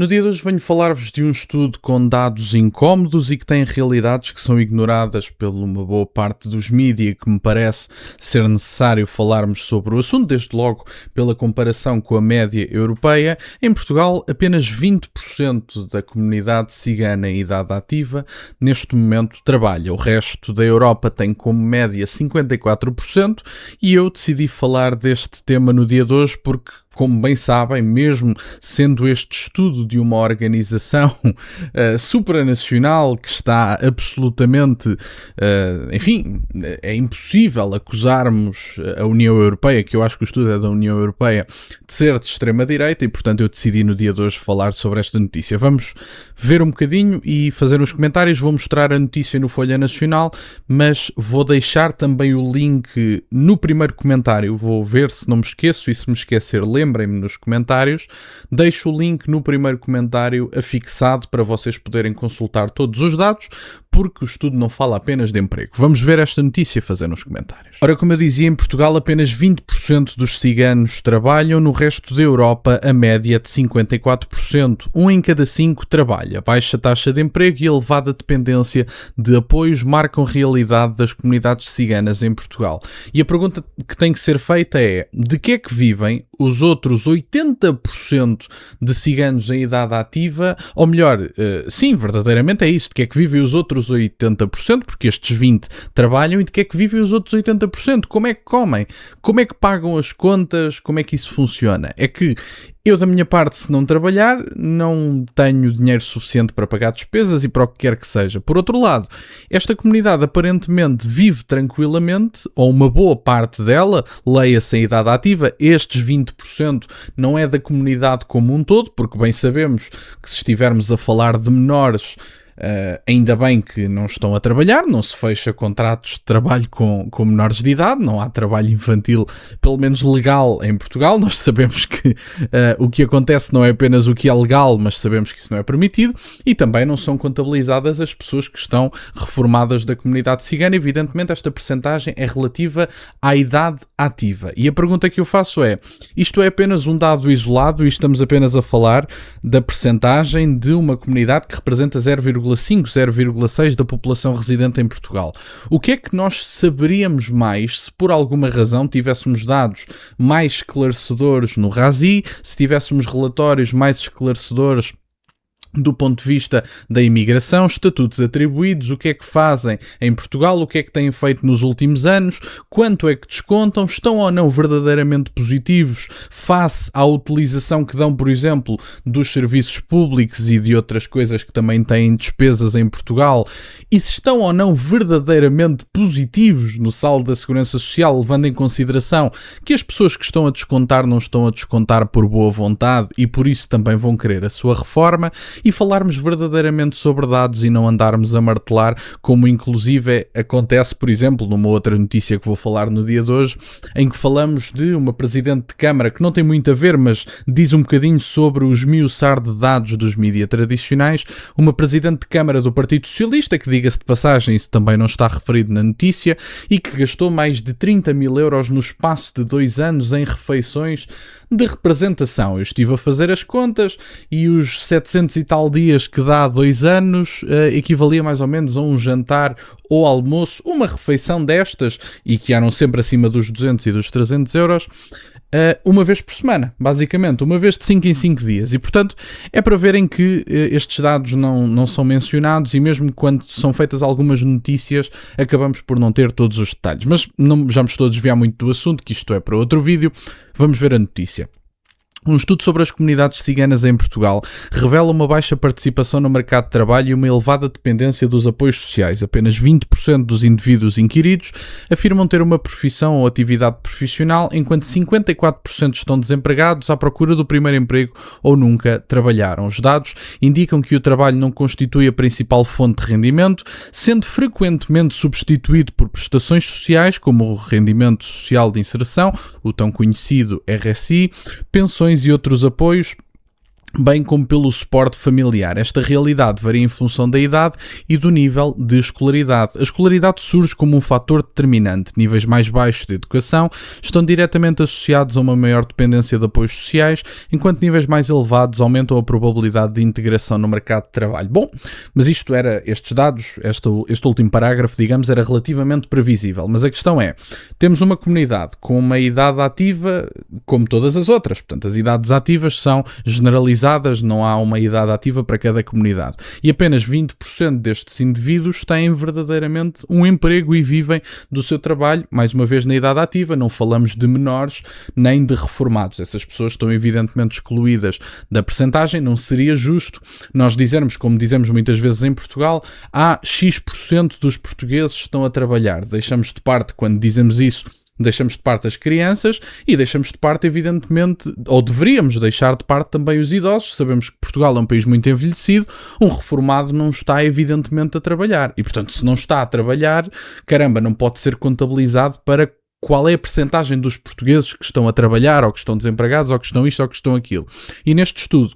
No dia de hoje venho falar-vos de um estudo com dados incómodos e que tem realidades que são ignoradas por uma boa parte dos mídias, que me parece ser necessário falarmos sobre o assunto, desde logo pela comparação com a média europeia. Em Portugal, apenas 20% da comunidade cigana em idade ativa neste momento trabalha. O resto da Europa tem como média 54% e eu decidi falar deste tema no dia de hoje porque, como bem sabem, mesmo sendo este estudo de uma organização supranacional que está absolutamente, é impossível acusarmos a União Europeia, que eu acho que o estudo é da União Europeia, de ser de extrema-direita e, portanto, eu decidi no dia de hoje falar sobre esta notícia. Vamos ver um bocadinho e fazer uns comentários. Vou mostrar a notícia no Folha Nacional, mas vou deixar também o link no primeiro comentário. Vou ver se não me esqueço e se me esquecer, lembrem-me nos comentários. Deixo o link no primeiro comentário afixado para vocês poderem consultar todos os dados, porque o estudo não fala apenas de emprego. Vamos ver esta notícia e fazer nos comentários. Ora, como eu dizia, em Portugal apenas 20% dos ciganos trabalham, no resto da Europa a média é de 54%. 1 em cada 5 trabalha. Baixa taxa de emprego e elevada dependência de apoios marcam a realidade das comunidades ciganas em Portugal. E a pergunta que tem que ser feita é: de que é que vivem os outros 80% de ciganos em idade ativa? Ou melhor, sim, verdadeiramente é isso, de que é que vivem os outros 80%, porque estes 20% trabalham, e de que é que vivem os outros 80%? Como é que comem? Como é que pagam as contas? Como é que isso funciona? É que eu, da minha parte, se não trabalhar, não tenho dinheiro suficiente para pagar despesas e para o que quer que seja. Por outro lado, esta comunidade aparentemente vive tranquilamente, ou uma boa parte dela, leia-se em idade ativa. Estes 20% não é da comunidade como um todo, porque bem sabemos que se estivermos a falar de menores, ainda bem que não estão a trabalhar, não se fecha contratos de trabalho com menores de idade, não há trabalho infantil, pelo menos legal, em Portugal. Nós sabemos que o que acontece não é apenas o que é legal, mas sabemos que isso não é permitido, e também não são contabilizadas as pessoas que estão reformadas da comunidade cigana. Evidentemente, esta percentagem é relativa à idade ativa. E a pergunta que eu faço é: isto é apenas um dado isolado e estamos apenas a falar da percentagem de uma comunidade que representa 0,6% da população residente em Portugal? O que é que nós saberíamos mais se por alguma razão tivéssemos dados mais esclarecedores no RASI, se tivéssemos relatórios mais esclarecedores do ponto de vista da imigração, estatutos atribuídos, o que é que fazem em Portugal, o que é que têm feito nos últimos anos, quanto é que descontam, estão ou não verdadeiramente positivos face à utilização que dão, por exemplo, dos serviços públicos e de outras coisas que também têm despesas em Portugal, e se estão ou não verdadeiramente positivos no saldo da Segurança Social, levando em consideração que as pessoas que estão a descontar não estão a descontar por boa vontade e por isso também vão querer a sua reforma. E falarmos verdadeiramente sobre dados e não andarmos a martelar, como inclusive acontece, por exemplo, numa outra notícia que vou falar no dia de hoje, em que falamos de uma Presidente de Câmara que não tem muito a ver, mas diz um bocadinho sobre o esmiuçar de dados dos mídias tradicionais, uma Presidente de Câmara do Partido Socialista, que, diga-se de passagem, isso também não está referido na notícia, e que gastou mais de 30 mil euros no espaço de 2 anos em refeições de representação. Eu estive a fazer as contas e os 700 e tal dias que dá 2 anos equivalia mais ou menos a um jantar ou almoço, uma refeição destas, e que eram sempre acima dos 200 e dos 300 euros, uma vez por semana, basicamente, uma vez de 5 em 5 dias. E, portanto, é para verem que estes dados não são mencionados, e mesmo quando são feitas algumas notícias, acabamos por não ter todos os detalhes. Mas já me estou a desviar muito do assunto, que isto é para outro vídeo. Vamos ver a notícia. Um estudo sobre as comunidades ciganas em Portugal revela uma baixa participação no mercado de trabalho e uma elevada dependência dos apoios sociais. Apenas 20% dos indivíduos inquiridos afirmam ter uma profissão ou atividade profissional, enquanto 54% estão desempregados à procura do primeiro emprego ou nunca trabalharam. Os dados indicam que o trabalho não constitui a principal fonte de rendimento, sendo frequentemente substituído por prestações sociais, como o rendimento social de inserção, o tão conhecido RSI, pensões e outros apoios, bem como pelo suporte familiar. Esta realidade varia em função da idade e do nível de escolaridade. A escolaridade surge como um fator determinante. Níveis mais baixos de educação estão diretamente associados a uma maior dependência de apoios sociais, enquanto níveis mais elevados aumentam a probabilidade de integração no mercado de trabalho. Bom, mas estes dados, este último parágrafo, digamos, era relativamente previsível. Mas a questão é, temos uma comunidade com uma idade ativa como todas as outras. Portanto, as idades ativas são generalizadas, não há uma idade ativa para cada comunidade. E apenas 20% destes indivíduos têm verdadeiramente um emprego e vivem do seu trabalho, mais uma vez na idade ativa. Não falamos de menores nem de reformados. Essas pessoas estão evidentemente excluídas da percentagem. Não seria justo nós dizermos, como dizemos muitas vezes em Portugal, há X% dos portugueses que estão a trabalhar. Deixamos de parte, quando dizemos isso, deixamos de parte as crianças e deixamos de parte, evidentemente, ou deveríamos deixar de parte também os idosos. Sabemos que Portugal é um país muito envelhecido, um reformado não está, evidentemente, a trabalhar. E, portanto, se não está a trabalhar, caramba, não pode ser contabilizado para qual é a percentagem dos portugueses que estão a trabalhar, ou que estão desempregados, ou que estão isto, ou que estão aquilo. E neste estudo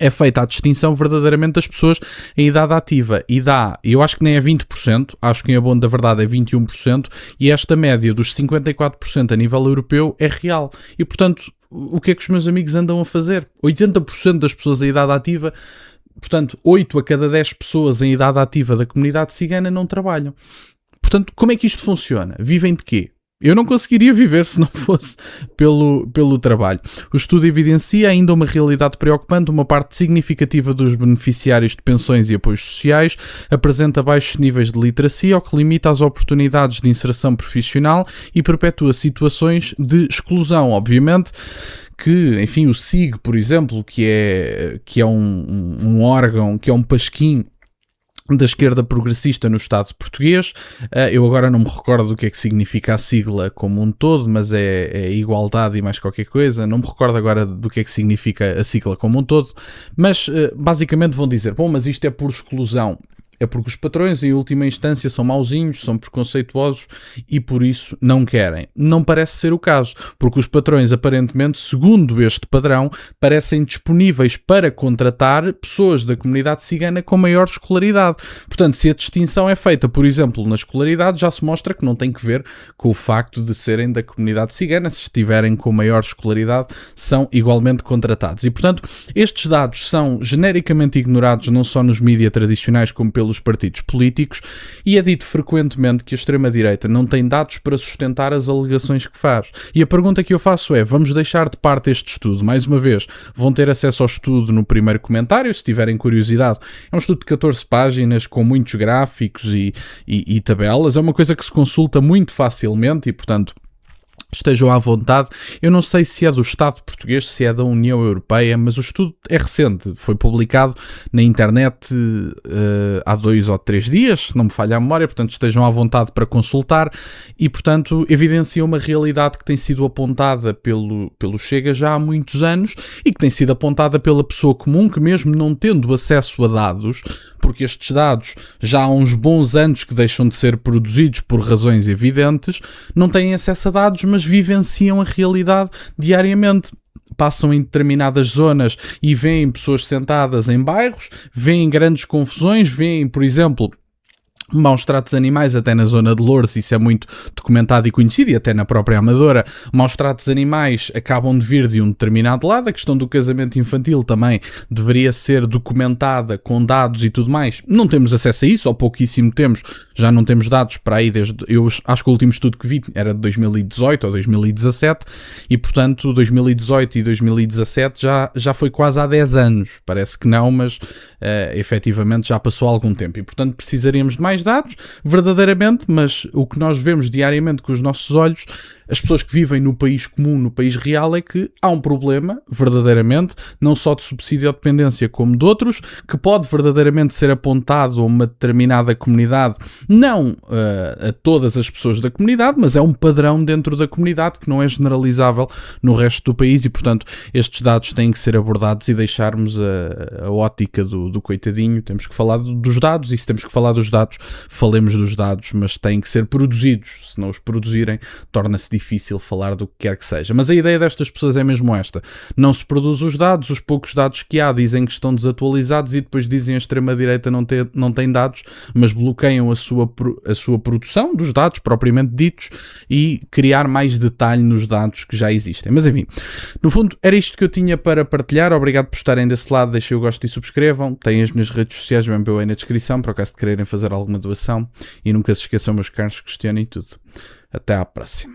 é feita a distinção verdadeiramente das pessoas em idade ativa e eu acho que nem é 20%, acho que em abono da verdade é 21%, e esta média dos 54% a nível europeu é real. E portanto, o que é que os meus amigos andam a fazer? 80% das pessoas em idade ativa, portanto 8 a cada 10 pessoas em idade ativa da comunidade cigana não trabalham. Portanto, como é que isto funciona? Vivem de quê? Eu não conseguiria viver se não fosse pelo trabalho. O estudo evidencia ainda uma realidade preocupante. Uma parte significativa dos beneficiários de pensões e apoios sociais apresenta baixos níveis de literacia, o que limita as oportunidades de inserção profissional e perpetua situações de exclusão. Obviamente que, enfim, o SIG, por exemplo, que é um órgão, que é um pasquim da esquerda progressista no Estado português. Eu agora não me recordo do que é que significa a sigla como um todo, mas é igualdade e mais qualquer coisa. Não me recordo agora do que é que significa a sigla como um todo, mas basicamente vão dizer, bom, mas isto é por exclusão. É porque os patrões, em última instância, são mauzinhos, são preconceituosos e por isso não querem. Não parece ser o caso, porque os patrões, aparentemente, segundo este padrão, parecem disponíveis para contratar pessoas da comunidade cigana com maior escolaridade. Portanto, se a distinção é feita, por exemplo, na escolaridade, já se mostra que não tem que ver com o facto de serem da comunidade cigana. Se estiverem com maior escolaridade, são igualmente contratados. E, portanto, estes dados são genericamente ignorados não só nos mídias tradicionais como pelos partidos políticos, e é dito frequentemente que a extrema-direita não tem dados para sustentar as alegações que faz. E a pergunta que eu faço é, vamos deixar de parte este estudo? Mais uma vez, vão ter acesso ao estudo no primeiro comentário, se tiverem curiosidade. É um estudo de 14 páginas, com muitos gráficos e tabelas. É uma coisa que se consulta muito facilmente e, portanto, estejam à vontade. Eu não sei se é do Estado português, se é da União Europeia, mas o estudo é recente, foi publicado na internet há 2 ou 3 dias, não me falha a memória, portanto estejam à vontade para consultar e, portanto, evidencia uma realidade que tem sido apontada pelo Chega já há muitos anos e que tem sido apontada pela pessoa comum, que mesmo não tendo acesso a dados, porque estes dados já há uns bons anos que deixam de ser produzidos por razões evidentes, não têm acesso a dados, mas vivenciam a realidade diariamente. Passam em determinadas zonas e veem pessoas sentadas em bairros, veem grandes confusões, veem, por exemplo, maus tratos animais, até na zona de Loures, isso é muito documentado e conhecido, e até na própria Amadora. Maus tratos animais acabam de vir de um determinado lado. A questão do casamento infantil também deveria ser documentada com dados e tudo mais. Não temos acesso a isso, ou pouquíssimo temos, já não temos dados para aí desde, eu acho que o último estudo que vi era de 2018 ou 2017, e portanto 2018 e 2017 já foi quase há 10 anos, parece que não, mas efetivamente já passou algum tempo, e portanto precisaríamos de mais dados, verdadeiramente, mas o que nós vemos diariamente com os nossos olhos, as pessoas que vivem no país comum, no país real, é que há um problema, verdadeiramente, não só de subsídio ou dependência, como de outros, que pode verdadeiramente ser apontado a uma determinada comunidade, não a todas as pessoas da comunidade, mas é um padrão dentro da comunidade que não é generalizável no resto do país e, portanto, estes dados têm que ser abordados e deixarmos a ótica do coitadinho. Temos que falar dos dados, e se temos que falar dos dados, falemos dos dados, mas têm que ser produzidos. Se não os produzirem, torna-se difícil falar do que quer que seja. Mas a ideia destas pessoas é mesmo esta. Não se produz os dados, os poucos dados que há dizem que estão desatualizados e depois dizem a extrema-direita não tem dados, mas bloqueiam a sua produção dos dados propriamente ditos e criar mais detalhe nos dados que já existem. Mas enfim, no fundo era isto que eu tinha para partilhar. Obrigado por estarem desse lado, deixem o gosto e subscrevam. Têm as minhas redes sociais, o MBA aí na descrição, para o caso de quererem fazer alguma doação. E nunca se esqueçam, meus caros, questionem tudo. Até à próxima.